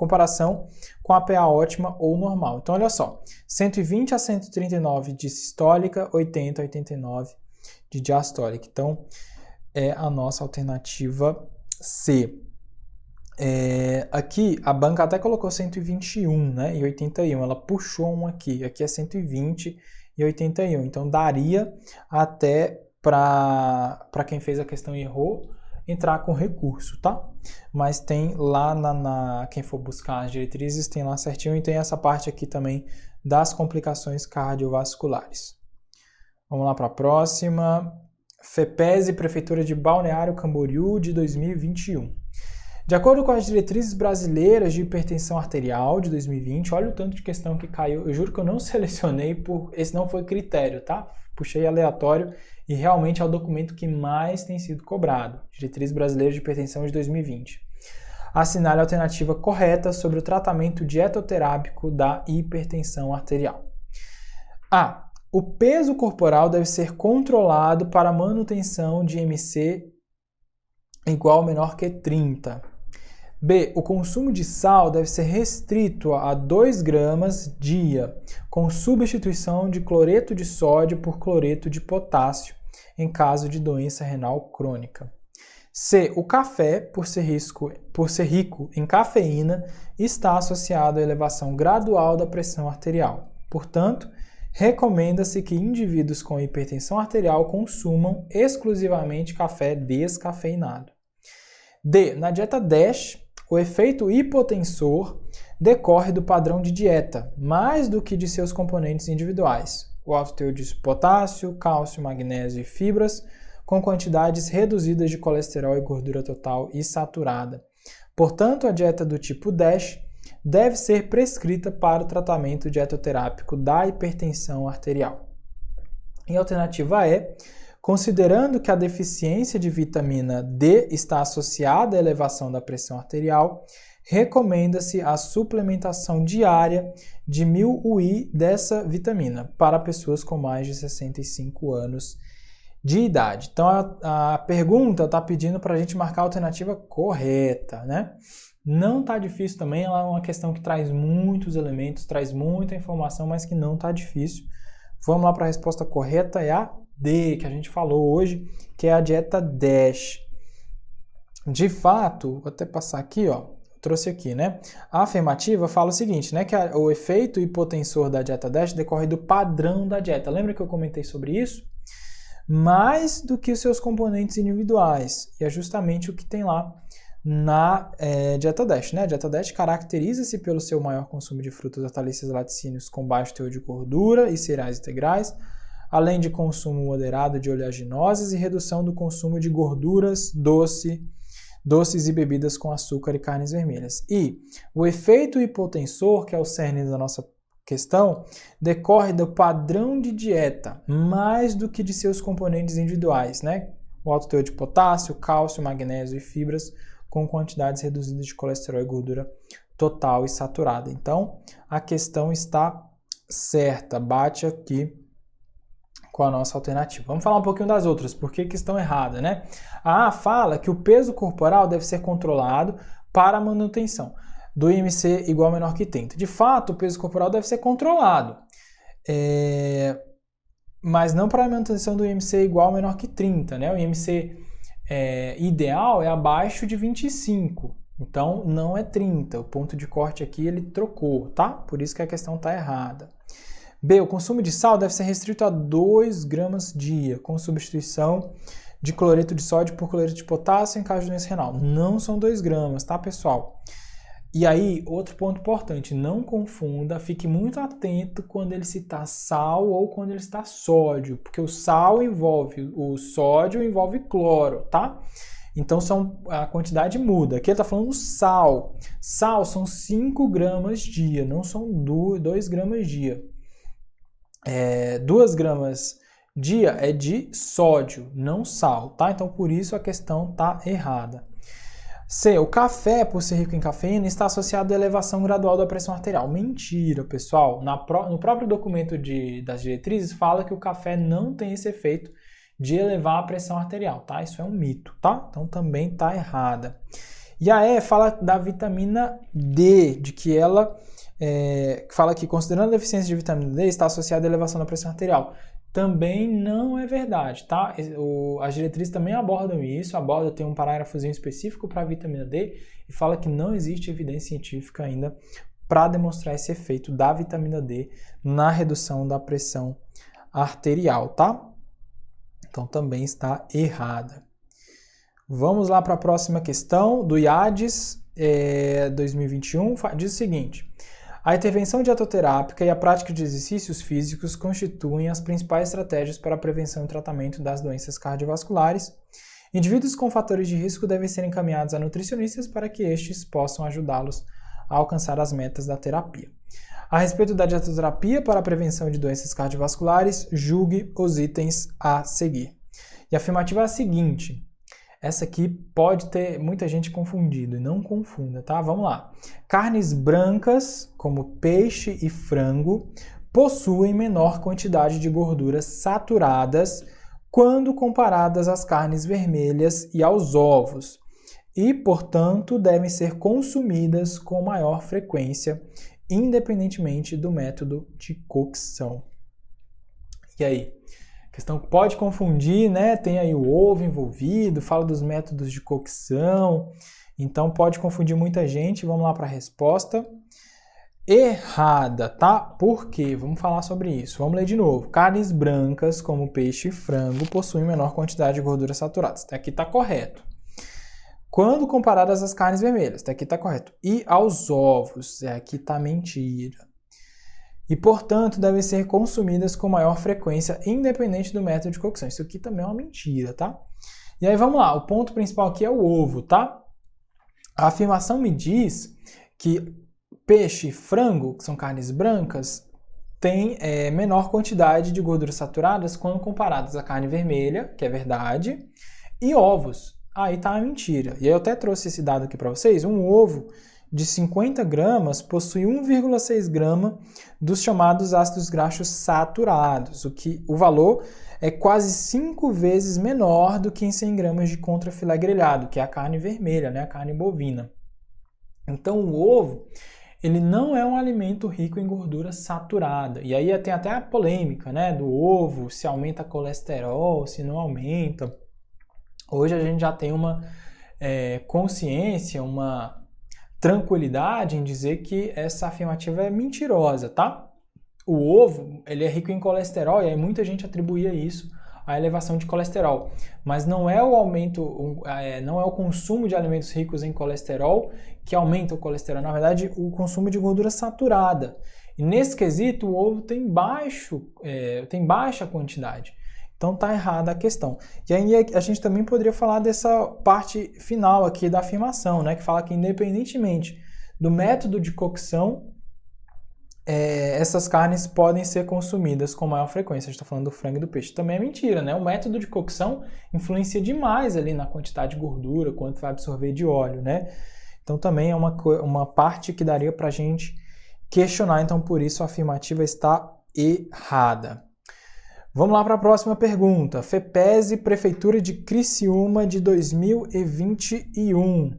com a PA ótima ou normal. Então, olha só, 120 a 139 de sistólica, 80 a 89 de diastólica. Então, é a nossa alternativa C. Aqui a banca até colocou 121, né, e 81, ela puxou um aqui é 120 e 81, então daria até para quem fez a questão e errou, entrar com recurso, tá? Mas tem lá quem for buscar as diretrizes, tem lá certinho, e tem essa parte aqui também das complicações cardiovasculares. Vamos lá para a próxima. FEPESE, Prefeitura de Balneário Camboriú, de 2021. De acordo com as diretrizes brasileiras de hipertensão arterial de 2020, olha o tanto de questão que caiu. Eu juro que eu não selecionei, esse não foi critério, tá? Puxei aleatório e realmente é o documento que mais tem sido cobrado. Diretriz brasileira de hipertensão de 2020. Assinale a alternativa correta sobre o tratamento dietoterápico da hipertensão arterial. A. O peso corporal deve ser controlado para a manutenção de IMC igual ou menor que 30. B. O consumo de sal deve ser restrito a 2 gramas dia, com substituição de cloreto de sódio por cloreto de potássio, em caso de doença renal crônica. C. O café, por ser rico em cafeína, está associado à elevação gradual da pressão arterial. Portanto, recomenda-se que indivíduos com hipertensão arterial consumam exclusivamente café descafeinado. D. Na dieta DASH, o efeito hipotensor decorre do padrão de dieta, mais do que de seus componentes individuais. O alto teor de potássio, cálcio, magnésio e fibras, com quantidades reduzidas de colesterol e gordura total e saturada. Portanto, a dieta do tipo DASH deve ser prescrita para o tratamento dietoterápico da hipertensão arterial. E a alternativa é, considerando que a deficiência de vitamina D está associada à elevação da pressão arterial, recomenda-se a suplementação diária de 1000 UI dessa vitamina para pessoas com mais de 65 anos de idade. Então, a pergunta está pedindo para a gente marcar a alternativa correta, né? Não está difícil também, ela é uma questão que traz muitos elementos, traz muita informação, mas que não está difícil. Vamos lá para a resposta correta, é a D, que a gente falou hoje, que é a dieta DASH. De fato, vou até passar aqui, ó, trouxe aqui, né? A afirmativa fala o seguinte, né, que o efeito hipotensor da dieta DASH decorre do padrão da dieta. Lembra que eu comentei sobre isso? Mais do que os seus componentes individuais. E é justamente o que tem lá na dieta DASH, né? A dieta DASH caracteriza-se pelo seu maior consumo de frutas, hortaliças e laticínios com baixo teor de gordura e cereais integrais, além de consumo moderado de oleaginosas e redução do consumo de gorduras, doces e bebidas com açúcar e carnes vermelhas. E o efeito hipotensor, que é o cerne da nossa questão, decorre do padrão de dieta, mais do que de seus componentes individuais, né? O alto teor de potássio, cálcio, magnésio e fibras, com quantidades reduzidas de colesterol e gordura total e saturada. Então, a questão está certa, bate aqui com a nossa alternativa. Vamos falar um pouquinho das outras, por que estão erradas, né? A A fala que o peso corporal deve ser controlado para a manutenção do IMC igual ou menor que 30. De fato, o peso corporal deve ser controlado, mas não para a manutenção do IMC igual ou menor que 30, né? O IMC ideal é abaixo de 25, então não é 30. O ponto de corte aqui ele trocou, tá? Por isso que a questão está errada. B. O consumo de sal deve ser restrito a 2 gramas dia, com substituição de cloreto de sódio por cloreto de potássio em caso de doença renal. Não são 2 gramas, tá, pessoal? E aí, outro ponto importante, não confunda, fique muito atento quando ele citar sal ou quando ele citar sódio, porque o sal envolve, o sódio envolve cloro, tá? Então a quantidade muda. Aqui ele está falando sal. Sal são 5 gramas dia, não são 2 gramas dia. 2 gramas Dia é de sódio, não sal, tá? Então, por isso a questão tá errada. C. O café, por ser rico em cafeína, está associado à elevação gradual da pressão arterial. Mentira, pessoal. No próprio documento das diretrizes fala que o café não tem esse efeito de elevar a pressão arterial, tá? Isso é um mito, tá? Então também tá errada. E a E fala da vitamina D, de que ela fala que considerando a deficiência de vitamina D está associada à elevação da pressão arterial. Também não é verdade, tá? As diretrizes também abordam isso, tem um parágrafozinho específico para a vitamina D e fala que não existe evidência científica ainda para demonstrar esse efeito da vitamina D na redução da pressão arterial, tá? Então também está errada. Vamos lá para a próxima questão do IADES 2021, diz o seguinte: a intervenção dietoterápica e a prática de exercícios físicos constituem as principais estratégias para a prevenção e tratamento das doenças cardiovasculares. Indivíduos com fatores de risco devem ser encaminhados a nutricionistas para que estes possam ajudá-los a alcançar as metas da terapia. A respeito da dietoterapia para a prevenção de doenças cardiovasculares, julgue os itens a seguir. E a afirmativa é a seguinte. Essa aqui pode ter muita gente confundido, e não confunda, tá? Vamos lá. Carnes brancas, como peixe e frango, possuem menor quantidade de gorduras saturadas quando comparadas às carnes vermelhas e aos ovos, e, portanto, devem ser consumidas com maior frequência, independentemente do método de cocção. E aí? A questão pode confundir, né? Tem aí o ovo envolvido, fala dos métodos de cocção, então pode confundir muita gente. Vamos lá para a resposta. Errada, tá? Por quê? Vamos falar sobre isso. Vamos ler de novo. Carnes brancas, como peixe e frango, possuem menor quantidade de gorduras saturadas. Até aqui está correto. Quando comparadas às carnes vermelhas, até aqui está correto. E aos ovos, aqui está mentira. E, portanto, devem ser consumidas com maior frequência, independente do método de cocção. Isso aqui também é uma mentira, tá? E aí, vamos lá. O ponto principal aqui é o ovo, tá? A afirmação me diz que peixe e frango, que são carnes brancas, têm menor quantidade de gorduras saturadas quando comparadas à carne vermelha, que é verdade, e ovos. Aí tá a mentira. E aí eu até trouxe esse dado aqui para vocês. Um ovo de 50 gramas possui 1,6 grama dos chamados ácidos graxos saturados, o valor é quase 5 vezes menor do que em 100 gramas de contrafilé grelhado, que é a carne vermelha, né, a carne bovina. Então o ovo, ele não é um alimento rico em gordura saturada. E aí tem até a polêmica, né, do ovo, se aumenta colesterol, se não aumenta. Hoje a gente já tem uma consciência, uma tranquilidade em dizer que essa afirmativa é mentirosa, tá? O ovo, ele é rico em colesterol e aí muita gente atribuía isso à elevação de colesterol, mas não é o não é o consumo de alimentos ricos em colesterol que aumenta o colesterol, na verdade o consumo de gordura saturada. E nesse quesito o ovo tem baixa quantidade. Então tá errada a questão. E aí a gente também poderia falar dessa parte final aqui da afirmação, né? Que fala que independentemente do método de cocção, essas carnes podem ser consumidas com maior frequência. A gente está falando do frango e do peixe. Também é mentira, né? O método de cocção influencia demais ali na quantidade de gordura, quanto vai absorver de óleo, né? Então também é uma parte que daria para a gente questionar. Então por isso a afirmativa está errada. Vamos lá para a próxima pergunta. FEPESE, Prefeitura de Criciúma, de 2021.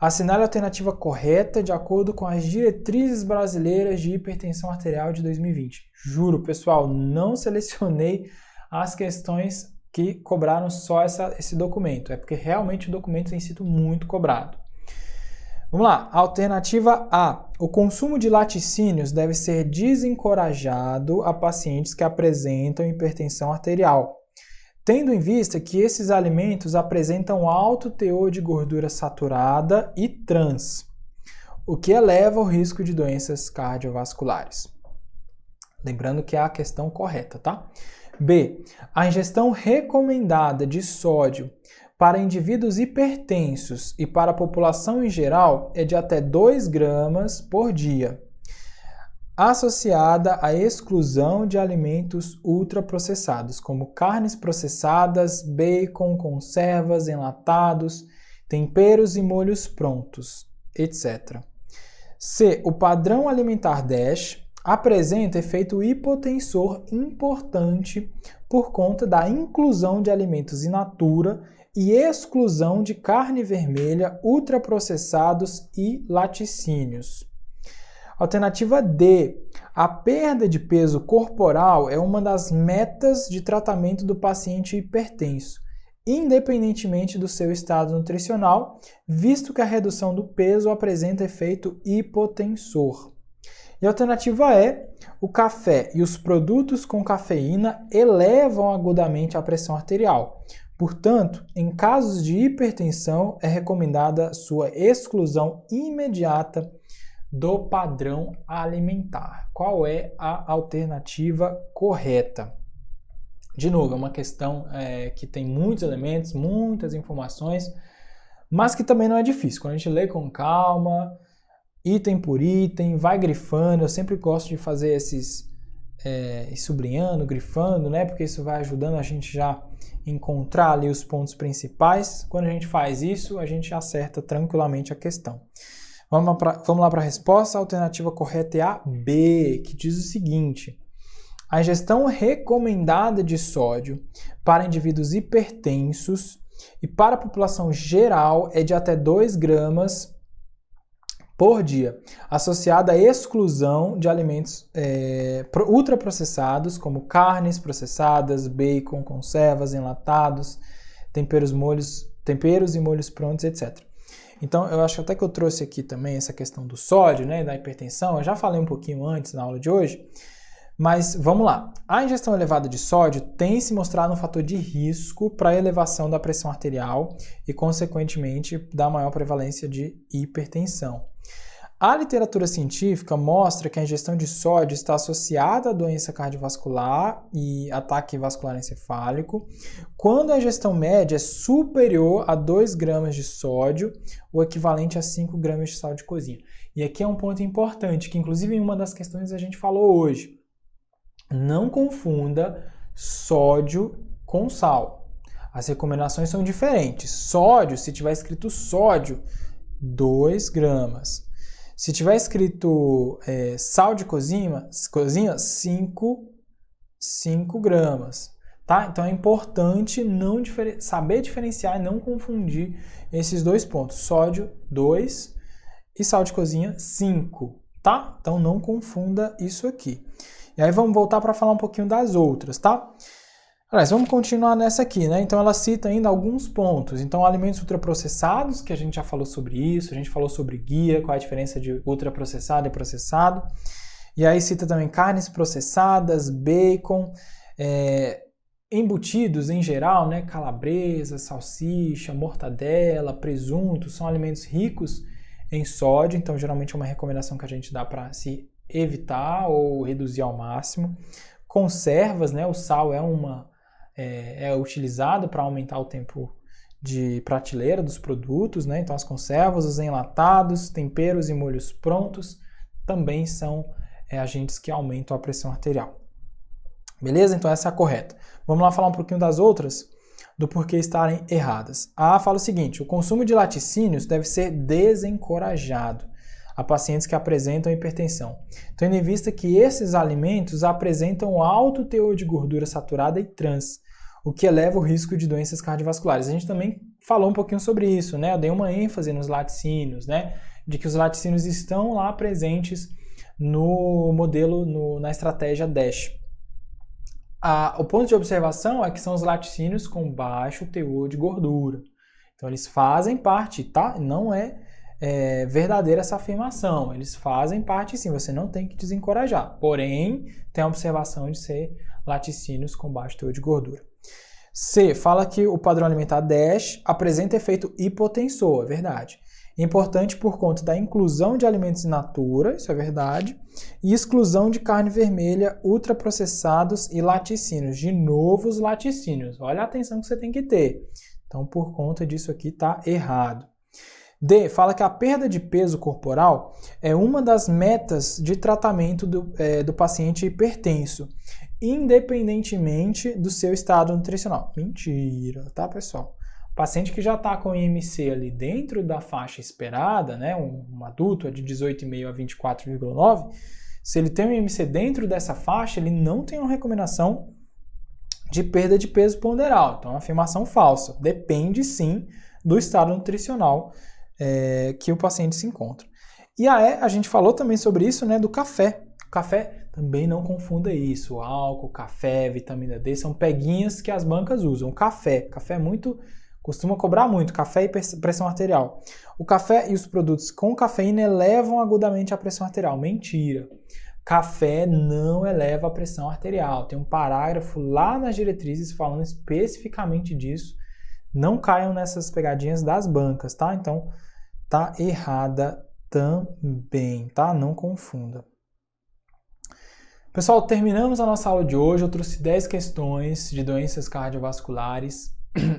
Assinale a alternativa correta de acordo com as diretrizes brasileiras de hipertensão arterial de 2020. Juro, pessoal, não selecionei as questões que cobraram só esse documento. É porque realmente o documento tem sido muito cobrado. Vamos lá, alternativa A. O consumo de laticínios deve ser desencorajado a pacientes que apresentam hipertensão arterial, tendo em vista que esses alimentos apresentam alto teor de gordura saturada e trans, o que eleva o risco de doenças cardiovasculares. Lembrando que é a questão correta, tá? B. A ingestão recomendada de sódio para indivíduos hipertensos e para a população em geral é de até 2 gramas por dia. associada à exclusão de alimentos ultraprocessados, como carnes processadas, bacon, conservas, enlatados, temperos e molhos prontos, etc. C. O padrão alimentar DASH apresenta efeito hipotensor importante por conta da inclusão de alimentos in natura e exclusão de carne vermelha, ultraprocessados e laticínios. Alternativa D. A perda de peso corporal é uma das metas de tratamento do paciente hipertenso, independentemente do seu estado nutricional, visto que a redução do peso apresenta efeito hipotensor. E a alternativa E. O café e os produtos com cafeína elevam agudamente a pressão arterial. Portanto, em casos de hipertensão, é recomendada sua exclusão imediata do padrão alimentar. Qual é a alternativa correta? De novo, é uma questão que tem muitos elementos, muitas informações, mas que também não é difícil. Quando a gente lê com calma, item por item, vai grifando. Eu sempre gosto de fazer esses sublinhando, grifando, né? Porque isso vai ajudando a gente já encontrar ali os pontos principais. Quando a gente faz isso, a gente acerta tranquilamente a questão. Vamos lá para a resposta. A alternativa correta é a B, que diz o seguinte: a ingestão recomendada de sódio para indivíduos hipertensos e para a população geral é de até 2 gramas por dia, associada à exclusão de alimentos ultraprocessados, como carnes processadas, bacon, conservas, enlatados, temperos e molhos prontos, etc. Então, eu acho até que eu trouxe aqui também essa questão do sódio, né, da hipertensão. Eu já falei um pouquinho antes na aula de hoje, mas vamos lá. A ingestão elevada de sódio tem se mostrado um fator de risco para a elevação da pressão arterial e, consequentemente, da maior prevalência de hipertensão. A literatura científica mostra que a ingestão de sódio está associada à doença cardiovascular e ataque vascular encefálico quando a ingestão média é superior a 2 gramas de sódio, o equivalente a 5 gramas de sal de cozinha. E aqui é um ponto importante, que inclusive em uma das questões a gente falou hoje. Não confunda sódio com sal. As recomendações são diferentes. Sódio, se tiver escrito sódio, 2 gramas. Se tiver escrito sal de cozinha 5 gramas. Tá? Então é importante saber diferenciar e não confundir esses dois pontos. Sódio, 2 e sal de cozinha, 5. Tá? Então não confunda isso aqui. E aí vamos voltar para falar um pouquinho das outras, tá? Aliás, vamos continuar nessa aqui, né? Então ela cita ainda alguns pontos. Então, alimentos ultraprocessados, que a gente já falou sobre isso, a gente falou sobre guia, qual é a diferença de ultraprocessado e processado. E aí cita também carnes processadas, bacon, embutidos em geral, né? Calabresa, salsicha, mortadela, presunto, são alimentos ricos em sódio, então geralmente é uma recomendação que a gente dá para se evitar ou reduzir ao máximo. Conservas, né? O sal é utilizado para aumentar o tempo de prateleira dos produtos, né? Então as conservas, os enlatados, temperos e molhos prontos também são agentes que aumentam a pressão arterial. Beleza? Então essa é a correta. Vamos lá falar um pouquinho das outras, do porquê estarem erradas. A A fala o seguinte: o consumo de laticínios deve ser desencorajado a pacientes que apresentam hipertensão, tendo em vista que esses alimentos apresentam alto teor de gordura saturada e trans, o que eleva o risco de doenças cardiovasculares. A gente também falou um pouquinho sobre isso, né? Eu dei uma ênfase nos laticínios, né? De que os laticínios estão lá presentes no modelo, na estratégia DASH. O ponto de observação é que são os laticínios com baixo teor de gordura. Então eles fazem parte, tá? Não é verdadeira essa afirmação. Eles fazem parte sim, você não tem que desencorajar. Porém, tem a observação de ser laticínios com baixo teor de gordura. C, fala que o padrão alimentar DASH apresenta efeito hipotensor, é verdade. Importante por conta da inclusão de alimentos in natura, isso é verdade, e exclusão de carne vermelha, ultraprocessados e laticínios. De novo, os laticínios. Olha a atenção que você tem que ter. Então, por conta disso aqui, está errado. D, fala que a perda de peso corporal é uma das metas de tratamento do paciente hipertenso, independentemente do seu estado nutricional. Mentira, tá, pessoal? O paciente que já está com IMC ali dentro da faixa esperada, né, um adulto de 18,5 a 24,9, se ele tem um IMC dentro dessa faixa, ele não tem uma recomendação de perda de peso ponderal. Então, é uma afirmação falsa. Depende, sim, do estado nutricional que o paciente se encontra. E a gente falou também sobre isso, né, do café. O café, também não confunda isso. O álcool, café, vitamina D, são peguinhas que as bancas usam. Café costuma cobrar muito, café e pressão arterial. O café e os produtos com cafeína elevam agudamente a pressão arterial. Mentira. Café não eleva a pressão arterial. Tem um parágrafo lá nas diretrizes falando especificamente disso. Não caiam nessas pegadinhas das bancas, tá? Então, tá errada também, tá? Não confunda. Pessoal, terminamos a nossa aula de hoje. Eu trouxe 10 questões de doenças cardiovasculares.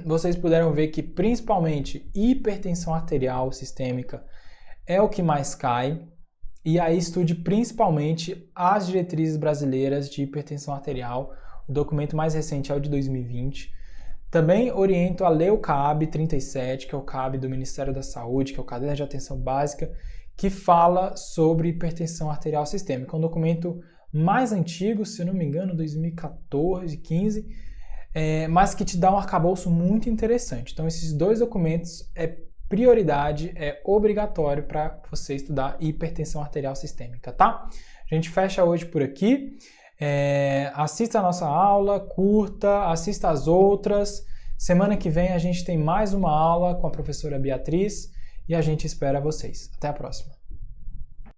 Vocês puderam ver que, principalmente, hipertensão arterial sistêmica é o que mais cai. E aí estude principalmente as diretrizes brasileiras de hipertensão arterial. O documento mais recente é o de 2020. Também oriento a ler o CAB 37, que é o CAB do Ministério da Saúde, que é o Caderno de Atenção Básica, que fala sobre hipertensão arterial sistêmica. É um documento mais antigo, se eu não me engano, 2014, 15, mas que te dá um arcabouço muito interessante. Então, esses dois documentos prioridade, é obrigatório para você estudar hipertensão arterial sistêmica, tá? A gente fecha hoje por aqui. Assista a nossa aula, curta, assista as outras. Semana que vem a gente tem mais uma aula com a professora Beatriz e a gente espera vocês. Até a próxima.